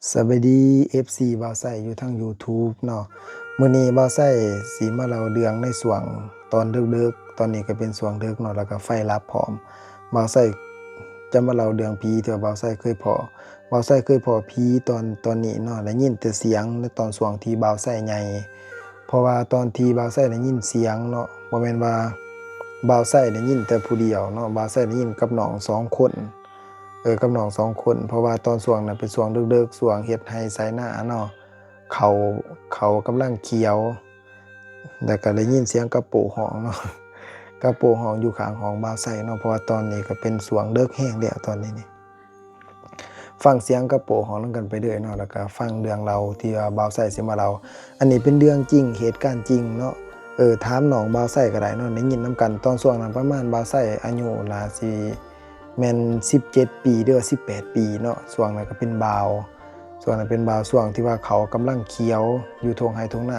สวัสดี FC บ่าวไส้อยู่ทาง YouTube เนาะมื้อนี้บ่าวไส้สิมาเล่าเรื่องในช่วงตอนดึกๆตอนนี้ก็เป็นช่วงดึกเนาะแล้วก็ไฟลับพร้อมบ่าวไส้จะมาเล่าเรื่องผีที่ว่าบ่าวไส้เคยพ้อบ่าวไส้เคยพ้อผีตอนนี้เนาะได้ยินแต่เสียงในตอนช่วงที่บ่าวไส้ใหญ่เพราะว่าตอนที่บ่าวไส้ได้ยินเสียงเนาะบ่แม่นว่าบ่าวไส้ได้ยินแต่ผู้เดียวเนาะบ่าวไส้ได้ยินกับน้อง2คน กับน้อง2คนเพราะว่าตอนช่วงนั้นเป็นช่วงดึกๆช่วงเฮ็ดไร่ไถนาเนาะเขาเขากำลังเขียวแล้วก็ได้ยินเสียงกระโปรงห้องเนาะกระโปรงห้องอยู่ข้างห้องบ่าวไส้เนาะเพราะว่าตอนนี้ก็เป็นช่วงดึกแรงแล้วตอนนี้นี่ฟังเสียงกระโปรงห้องนำกันไปเรื่อยเนาะแล้วก็ฟังเรื่องเล่าที่ว่าบ่าวไส้สิมาเล่าอันนี้เป็นเรื่องจริงเหตุการณ์จริงเนาะถามน้องบ่าวไส้ก็ได้เนาะได้ยินนำกันตอนช่วงนั้นประมาณบ่าวไส้อายุน่าสิแม่น17ปีหรือว่า18ปีเนาะช่วงนั้นก็เป็นบ่าวช่วงนั้นเป็นบ่าวช่วงที่ว่าเขากำลังเขียวอยู่ทุ่งไร่ทุ่งน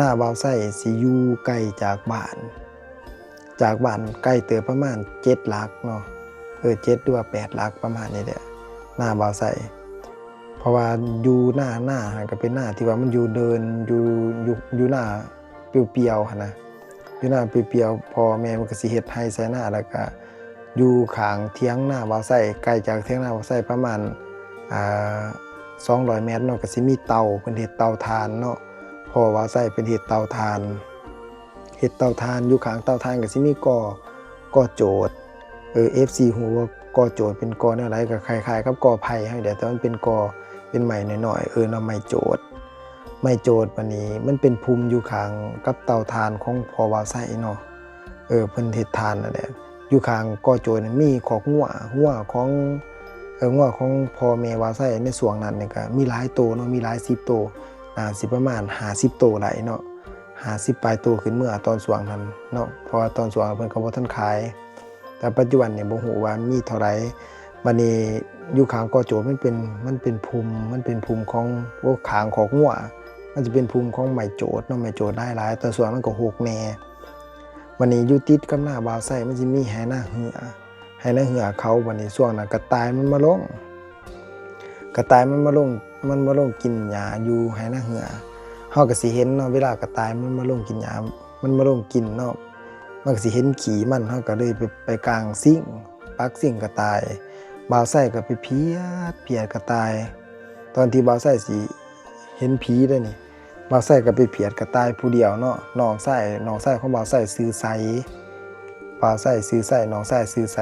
าบ่าวไส้สิอยู่ไกลจากบ้านไกลเติบประมาณ7หลักเนาะ7หรือว่า8หลักประมาณนี้แหละนาบ่าวไส้เพราะว่าอยู่หน้าหั่นก็เป็นหน้าที่ว่ามันอยู่เดินอยู่หน้าเปลี่ยวๆหั่นนะอยู่หน้าเปลี่ยวๆพ่อแม่มันก็สิเฮ็ดไร่ไถนาแล้วก็อยู่ข้างเถียงนาบ่าวไส้ไกลจากเถียงนาบ่าวไส้ประมาณอ่า200 เมตรเนาะก็สิมีเตาเพิ่นเฮ็ดเตาถ่านเนาะพ่อบ่าวไส้เพิ่นเฮ็ดเตาถ่านอยู่ข้างเตาถ่านก็สิมีก่อโจดFC ฮู้ว่าก่อโจดเป็นก่อแนวใดก็คล้ายๆกับก่อไผ่เฮานี่แหละแต่มันเป็นก่อเป็นไม้น้อยๆเนาะไม้โจดบัดนี้มันเป็นภูมิอยู่ข้างกับเตาถ่านของพ่อบ่าวไส้เนาะเพิ่นเฮ็ดถ่านนั่นแหละอยู่ข้างก่อโจดนี่มีคอกงัวของงัวของพ่อแม่บ่าวไส้ในช่วงนั้นนี่ก็มีหลายโตเนาะมีหลาย10โตน่าสิประมาณ50โตได้เนาะ50ปลายโตขึ้นเมื่อตอนช่วงนั้นเนาะเพราะว่าตอนช่วงนั้นเพิ่นก็บ่ทันขายแต่ปัจจุบันนี่บ่ฮู้ว่ามีเท่าใดบัดนี้อยู่ข้างก่อโจดมันเป็นภูมิของข้างคอกงัวมันจะเป็นภูมิของไม้โจดเนาะไม้โจดหลายๆแต่ส่วนมันก็หกแหน่บัดนี้อยู่ติดกับนาบ่าวไส้มันสิมีไหนาเหือเขาบัดนี้ช่วงนั้นกระต่ายมันมาลงกินหญ้าอยู่ไหนาเหือเฮาก็สิเห็นเนาะเวลากระต่ายมันมาลงกินหญ้ามันมาลงกินเนาะมันก็สิเห็นขี้มันเฮาก็เลยไปกางซิ่งปักซิ่งกระต่ายบ่าวไส้ก็ไปเพียดกระต่ายตอนที่บ่าวไส้สิเห็นผีเด้อนี่บ่าวไส้ก็ไปเพียดกระต่ายผู้เดียวเนาะน้องไส้ของบ่าวไส้ชื่อไสบ่าวไส้ชื่อไสน้องไส้ชื่อไส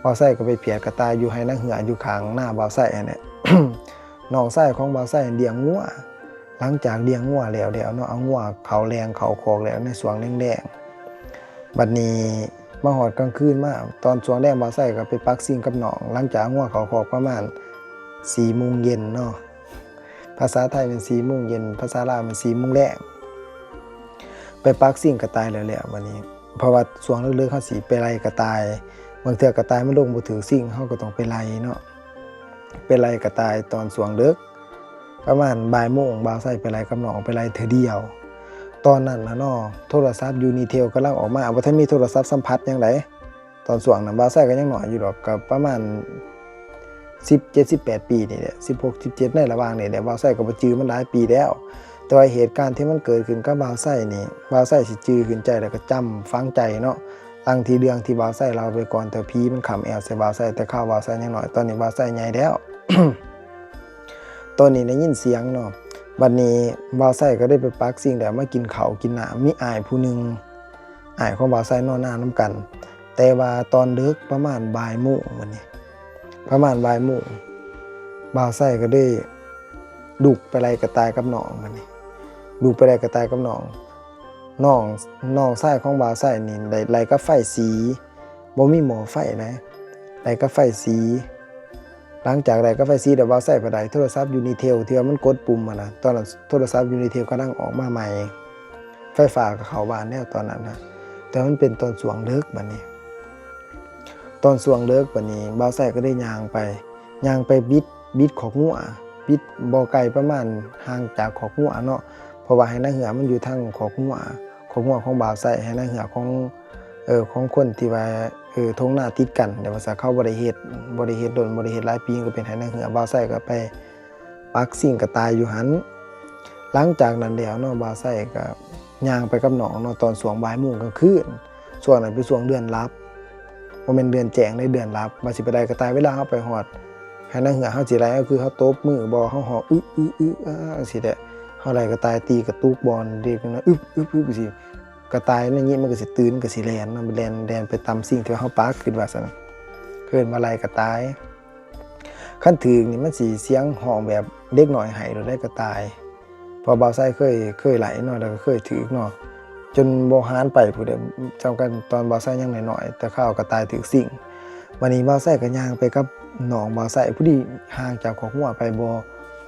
บ่าวไส้ก็ไปเพียดกระต่ายอยู่ไหนาเหืออยู่ข้างหน้าบ่าวไส้นั่นแหละ น้องไส้ของบ่าวไส้เลี้ยงงัวหลังจากเลี้ยงงัวแล้วเนาะเอางัวเข้าแรงเข้าคอกแล้วในช่วงแล้งๆบัดนี้มาฮอดกลางคืนมาตอนช่วงแลงบ่าวไส้ก็ไปปักซิ่งกับน้องหลังจากงัวเข้าคอกประมาณ 4 โมงเย็นเนาะภาษาไทยเป็น4 โมงเย็นภาษาลาวเป็น4 โมงแลงไปปักซิ่งกระต่ายแล้วบัดนี้เพราะว่าช่วงลึกๆเฮาสิไปไล่กระต่ายบางเทื่อกระต่ายมันลงบ่ถึงซิ่งเฮาก็ต้องไปไล่เนาะไปไล่กระต่ายตอนช่วงดึกประมาณบ่ายโมงบ่าวไส้ไปไล่กับน้องไปไล่เทื่อเดียวตอนนั้นน่ะเนาะโทรศัพท์ Unitel กำลังออกมาบ่ทันมีโทรศัพท์สัมผัสหยังไดตอนช่วงนั้นบ่าวไส้ก็ยังน้อยอยู่ดอกก็ประมาณ17-18 ปีนี่แหละ16-17ในระหว่างนี่แหละบ่าวไส้ก็บ่จื้อมันหลายปีแล้วแต่ว่าเหตุการณ์ที่มันเกิดขึ้นกับบ่าวไส้นี่บ่าวไส้สิจื้อขึ้นใจแล้วก็จำฝังใจเนาะตั้งที่เรื่องที่บ่าวไส้เล่าไปก่อนแต่ผีมันขำแอวใส่บ่าวไส้แต่ข้าวบ่าวไส้ยังน้อยตอนนี้บ่าวไส้ใหญ่แล้ว ตอนนี้ได้ยินเสียงเนาะบัดนี้บ่าวไส้ก็ได้ไปปักสิ่งแล้วมากินข้าวกินน้ำมีอ้ายผู้หนึงอ้ายของบ่าวไส้นอนหน้านำกันแต่ว่าตอนดึกประมาณบ่ายโมงมื้อนี้ประมาณบ่ายโมงบ่าวไส้ก็ได้ลุกไปไล่กระต่ายกับน้องมื้อนี้ลุกไปไล่กระต่ายกับน้องไส้ของบ่าวไส้นี่ได้ไล่กับไฟสีบ่มีหม้อไฟนะไล่กับไฟสีหลังจากไล่กับไฟสีเดี๋ยวบ่าวไส้ไปได้โทรศัพท์ Unitel ที่ว่ามันกดปุ่มนะตอนนั้นโทรศัพท์ Unitel กำลังออกมาใหม่ไฟฟ้าก็เข้าบ้านแล้วตอนนั้นนะแต่มันเป็นตอนช่วงดึกบัดนี้ตอนช่วงดึกบัดนี้บ่าวไส้ก็ได้ย่างไปบิดขอกงัวบิดบ่ไกลประมาณห่างจากขอกงัวเนาะเพราะว่าไหนาเหือมันอยู่ทางขอกงัวของบ่าวไส้ไหนาเหือของคนที่ว่าทุ่งนาติดกันแต่ว่าเขาบ่ได้เฮ็ดโดนบ่ได้เฮ็ดหลายปีก็เป็นไหนาเหือบ่าวไส้ก็ไป ปักสิ่งกระต่ายอยู่หันหลังจากนั้นแล้วเนาะบ่าวไส้ก็ย่างไปกับน้องเนาะตอนช่วงบ่ายโมงกลางคืนช่วงนั้นเป็นช่วงเดือนลับบ่แม่นเดือนแจ้งในเดือนลับว่าสิไปได้กระต่ายเวลาเฮาไปฮอดให้นางเหือเฮาสิไล่ก็คือเฮาตบมือบ่เฮาเหาะสิแหละเฮาไล่กระต่ายตีกระตุกบอลเด็กนะสิกระต่ายนั่นนี่มันก็สิตื่นก็สิแล่นเนาะมันแล่นไปตามสิ่งที่เฮาปักขึ้นว่าซั่นเพิ่นมาไล่กระต่ายคันถึงนี่มันสิเสียงห้องแบบเด็กน้อยให้โดยได้กระต่ายพอบ่าวไส้เคยไหลเนาะแล้วก็เคยถึกเนาะจนบ่หานไปผู้ใดจำกันตอนบ่าวไส้ยังน้อยๆแต่ข้าวกระต่ายถึกสิ่งวันนี้บ่าวไส้ก็ย่างไปกับน้องบ่าวไส้ผู้ที่ห่างจากคอกหัวไป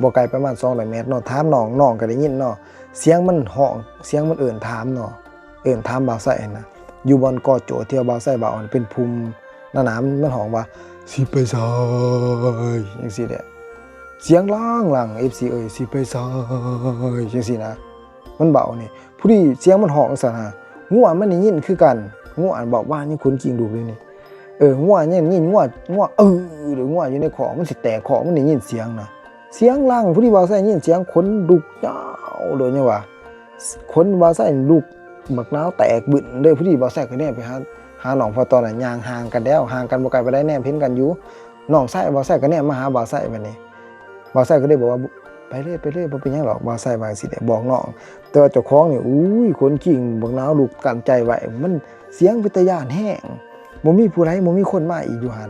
บ่ไกลประมาณ200เมตรเนาะถามน้องก็ได้ยินเนาะเสียงมันห้องเสียงมันเอิ้นถามเนาะเอิ้นถามบ่าวไส้นะอยู่บนกอโจที่บ่าวไส้บ่าวเป็นภูมิหน้ามันห้องว่าสิไปไสจังซี่แหละเสียงล่าง FC เอ้ยสิไปไสจังซี่นะมันเบานี่ผู้ที่เสียงมันห้องซั่นฮะงัวมันได้ยินคือกันงัวบอกว่านี่คนกิ้งดูเลยนี่งัวเนี่ยยินงัวหรืองัวอยู่ในคอกมันสิแตกคอกมันได้ยินเสียงนะเสียงล่างผู้ที่บ่าวไส้ยินเสียงขนลุกยาวเลยเนี่ยว่าขนบ่าวไส้ลุกบักนาวแตกบึ้นเด้อผู้ที่บ่าวไส้ก็แน่ไปหาน้องพอตอนนั้นย่างห่างกันแล้วห่างกันบ่ไกลไปได้แน่เห็นกันอยู่น้องไส้บ่าวไส้ก็แน่มาหาบ่าวไส้บัดนี้บ่าวไส้ก็ได้บอกว่าไปเรื่อยบ่เป็นหยังหรอกบ่าวไส้ว่าสิได้บอกน้องแต่ว่าเจ้าของนี่อุ้ยคนกิ้งบักนาวลุกกันใจไว้มันเสียงเป็นตาย้านแห้งบ่มีผู้ใดบ่มีคนมาอีกอยู่หั่น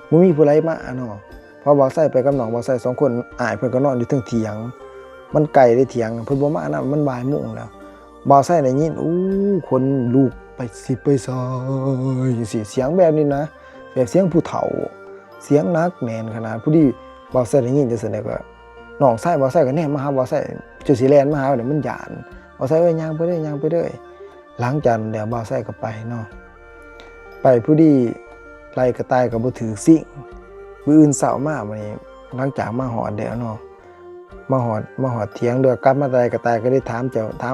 บ่มีผู้ใดมาเนาะพอบ่าวไส้ไปกับน้องบ่าวไส้2คนอ้ายเพิ่นก็นอนอยู่เทิงเถียงมันไกลได้เถียงเพิ่นบ่มานำมันบ่ายโมงแล้วบ่าวไส้ได้ยินคนลุกไปสิไปซอยจังซี่เสียงแบบนี้นะแบบเสียงผู้เฒ่าเสียงหนักแน่นขนาดผู้ที่บ่าวไส้ได้ยินจังซี่ก็น้องไส้บ่าวไส้ก็แนมมาหาบ่าวไส้จะสิแล่นมาหาเดี๋ยวมันย้านบ่าวไส้ย่างไปเด้อหลังจากเดี๋ยวบ่าวไส้ก็ไปเนาะไปผู้ที่ไล่กระต่ายก็บ่ถือสิ่งมื้ออื่นเช้ามามื้อนี้หลังจากมาฮอดแล้วเนาะมาฮอดเถียงเด้อกลับมาไล่กระต่ายก็ได้ถาม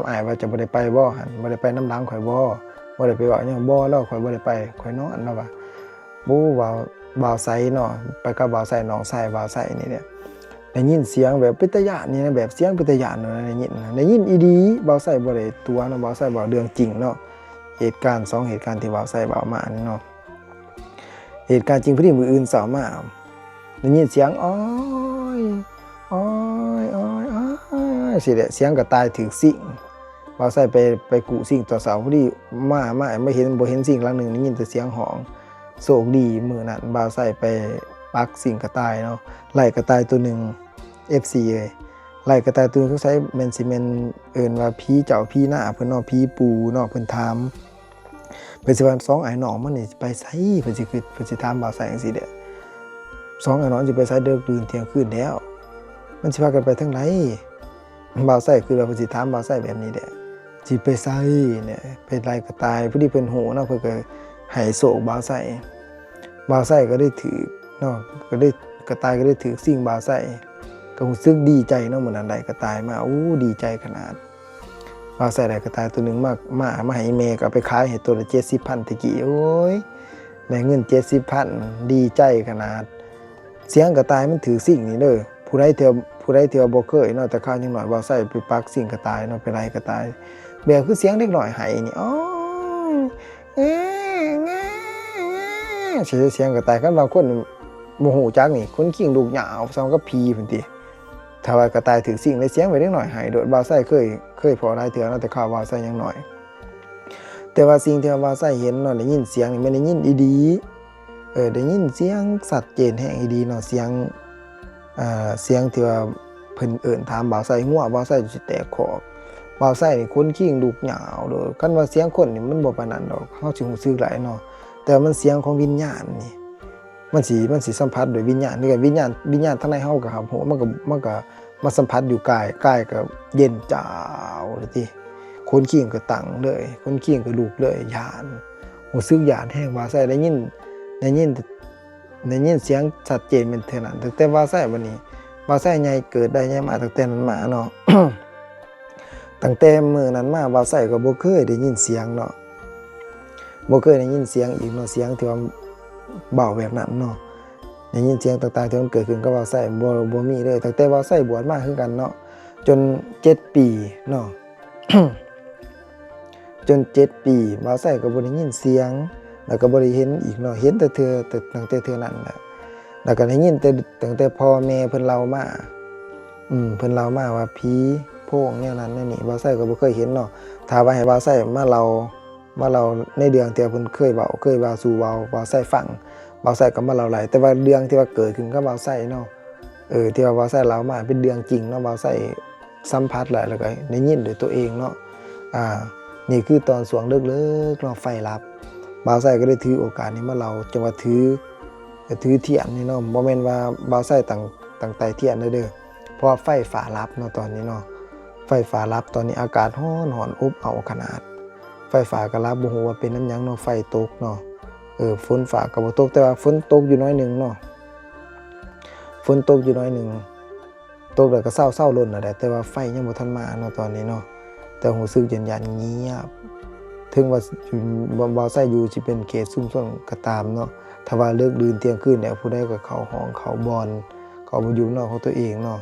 อ้ายว่าจะบ่ได้ไปบ่หั่นบ่ได้ไปนำหลังข่อยบ่ได้ไปเว้าหยังบ่แล้วข่อยบ่ได้ไปข่อยนอนแล้วว่าบ่าวไสเนาะไปกับบ่าวไสน้องไสบ่าวไสนี่แหละได้ยินเสียงแบบเป็นตาย้านนี่นะแบบเสียงเป็นตาย้านเนาะได้ยินอีหลีบ่าวไสบ่ได้ตัวเนาะบ่าวไสเว้าเรื่องจริงเนาะเหตุการณ์2เหตุการณ์ที่บ่าวไสเว้ามานี่เนาะเหตุการณ์จริงพอดีมื้ออื่นเช้ามาได้ยินเสียงอ้อยสิแหละเสียงกระต่ายถึกสิ่งบ่าวไสไปกุสิ่งต่อเสาพอดีมาไม่เห็นบ่เห็นสิ่งหลังนึงได้ยินแต่เสียงห้องโชคดีมื้อนั้นบ่าวไสไปปักสิ่งกระต่ายเนาะไล่กระต่ายตัวนึง FC เอ้ยไล่กระต่ายตัวนึงเขาใช้แม่นสิแม่นเอิ้นว่าผีเจ้าผีหน้าเพิ่นเนาะผีปู่เนาะเพิ่นถามเพิ่นสิว่า2ไอ้น้องมันนี่ไปไสเพิ่นสิถามบ่าวไสจังซี่เด้อ2ไอ้น้องสิไปไสเด้อตื่นเที่ยงคืนแล้วมันสิพากันไปทางไหนบ่าวไสคือว่าเพิ่นสิถามบ่าวไสแบบนี้แหละสิไปไสเนี่ยไปไล่กระต่ายผู้ที่เพิ่นฮู้เนาะเพิ่นก็ให้โชคบ่าวไสก็ได้ถือเนาะก็ได้กระต่ายก็ได้ถือสิ่งบ่าวไสก็รู้สึกดีใจเนาะมื้อนั้นได้กระต่ายมาดีใจขนาดบ่าวไสได้กระต่ายตัวนึงมาให้แม่ก็เอาไปขายให้ตัวละ70,000ตะกี้โอ้ยได้เงิน70,000ดีใจขนาดเสียงกระต่ายมันถือสิ่งนี้เด้อผู้ใดเที่ยวบ่เคยเนาะแต่ข้าวยังน้อยบ่าวไสไปปักสิ่งกระต่ายเนาะไปไล่กระต่ายแบบคือเสียงเด็กน้อยให้นี่เสียงกระต่ายคันบางคนบ่ฮู้จักนี่คนขิงลูกหยาวซ้ำกับผีพุ่นติถ้าว่ากระต่ายถือสิ่งได้เสียงไว้เด็กน้อยให้โดดบ่าวไสเคยพอหลายเทื่อเนาะแต่ข้าวบ่าวไสยังน้อยแต่ว่าสิ่งที่บ่าวไสเห็นเนาะได้ยินเสียงนี่มันได้ยินอีดีได้ยินเสียงชัดเจนแฮงอีดีเนาะเสียงที่ว่าเพิ่นเอิ้นถามบ่าวไสงัวบ่าวไสสิแตกคอกบ่าวไสนี่คนขิงลูกหยาวเด้อคันว่าเสียงคนนี่มันบ่ปานนั้นดอกเฮาสิรู้สึกหลายเนาะแต่มันเสียงของวิญญาณนี่มันสิสัมผัสด้วยวิญญาณนี่ก็วิญญาณทางในเฮาก็ครับผมมันก็มาสัมผัสอยู่กายก็เย็นจ้าวเลยติคนขิงก็ตั้งเลยคนขิงก็ลุกเลยย้านรู้สึกย้านแฮงบ่าวไสได้ยินเสียงชัดเจนเป็นเท่านั้นแต่บ่าวไสบัดนี้บ่าวไสใหญ่เกิดได้ใหญ่มาตั้งแต่นั้นมาเนาะ ตั้งแต่มื้อนั้นมาบ่าวไสก็บ่เคยได้ยินเสียงเนาะบ่เคยได้ยินเสียงอีกเนาะเสียงที่ว่าเบาแบบนั้นเนาะ ได้ยินเสียงต่างๆที่มันเกิดขึ้นกับบ่าวไส้บ่มีเลยตั้งแต่บ่าวไส้บวชมาคือกันเนาะจน7 ปีเนาะ จน7 ปีบ่าวไส้ก็บ่ได้ยินเสียงแล้วก็บ่ได้เห็นอีกเนาะเห็นแต่ตั้งแต่เทื่อนั้นแหละแล้วก็ได้ยินแต่ตั้งแต่พ่อแม่เพิ่นเล่ามาเพิ่นเล่ามาว่าผีโพงแนวนั้นแนวนี้บ่าวไส้ก็บ่เคยเห็นเนาะถ้าว่าให้บ่าวไส้มาเล่าในเรื่องที่เพิ่นเคยเว้าสู่บ่าวไส้ฟังบ่าวไส้ก็มาเล่าหลายแต่ว่าเรื่องที่ว่าเกิดขึ้นกับบ่าวไส้เนาะที่ว่าบ่าวไส้เล่ามาเป็นเรื่องจริงเนาะบ่าวไส้สัมผัสแล้วก็ได้ยินด้วยตัวเองเนาะนี่คือตอนสวงเลิกๆเนาะไฟลับบ่าวไส้ก็ได้ถือโอกาสนี้มาเล่าจังว่าถือเทียนนี่เนาะบ่แม่นว่าบ่าวไส้ตั้งไตเทียนเด้อเพราะไฟฟ้าลับเนาะตอนนี้เนาะไฟฟ้าลับตอนนี้อากาศร้อนอบอ้าวขนาดไฟฟ้าก็ลับบ่ฮู้ว่าเป็นน้ำหยังเนาะไฟตกเนาะฝนฟ้าก็บ่ตกแต่ว่าฝนตกอยู่น้อยหนึงเนาะฝนตกอยู่น้อยหนึงตกแล้วก็เซาๆล้นแล้วแหละแต่ว่าไฟยังบ่ทันมาเนาะตอนนี้เนาะแต่รู้สึกเย็นๆเงียบถึงว่าบ่าวไส้อยู่สิเป็นเขตชุมชนก็ตามเนาะถ้าว่าเลิกดื่นเที่ยงคืนแล้วผู้ใดก็เข้าห้องเข้าบ่อนเข้าบ่อยู่นอกของตัวเองเนาะ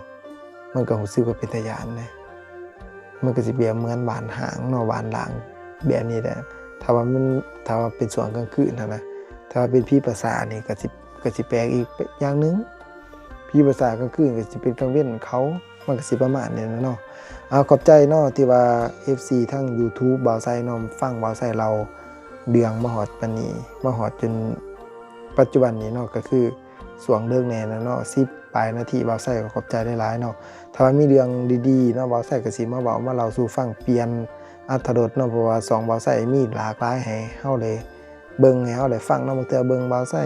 มันก็รู้สึกว่าเป็นตาย้านนะมันก็สิเปรียบเหมือนบ้านร้างเนาะบ้านร้างแบบนี้แหละถ้าว่าเป็นช่วงกลางคืนนะถ้าว่าเป็นผีประสาทนี่ก็สิแปลกอีกอย่างหนึงผีประสาทกลางคืนก็สิเป็นกลางเว้นเขามันก็สิประมาณนี้เนาะขอบใจเนาะที่ว่า FC ทั้ง YouTube บ่าวไส้เนาะฟังบ่าวไส้เราเดืองมาฮอดปานนี้มาฮอดจนปัจจุบันนี้เนาะก็คือสวงเลิกแน่แล้วเนาะ10 ปลายนาทีบ่าวไส้ก็ขอบใจหลายๆเนาะถ้าว่ามีเรื่องดีๆเนาะบ่าวไส้ก็สิมาเว้ามาเล่าสู่ฟังเปลี่ยนอรรถรสเนาะเพราะว่า2บ่าวไส้มีหลากหลายให้เฮาได้เบิ่งให้เฮาได้ฟังเนาะบางเทื่อเบิ่งบ่าวไส้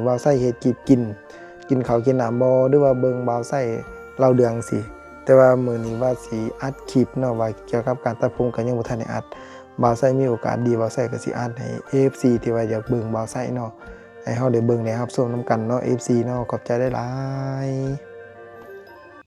บ่าวไส้เฮ็ดกินข้าวกินน้ำบ่หรือว่าเบิ่งบ่าวไส้เล่าเรื่องสิแต่ว่ามื้อนี้ว่าสิอัดคลิปเนาะว่าเกี่ยวกับการตัดผมก็ยังบ่ทันได้อัดบ่าวไส้มีโอกาสดีบ่าวไส้ก็สิอัดให้ FC ที่ว่าอยากเบิ่งบ่าวไส้เนาะให้เฮาได้เบิ่งได้รับชมนำกันเนาะ FC เนาะขอบใจหลายๆ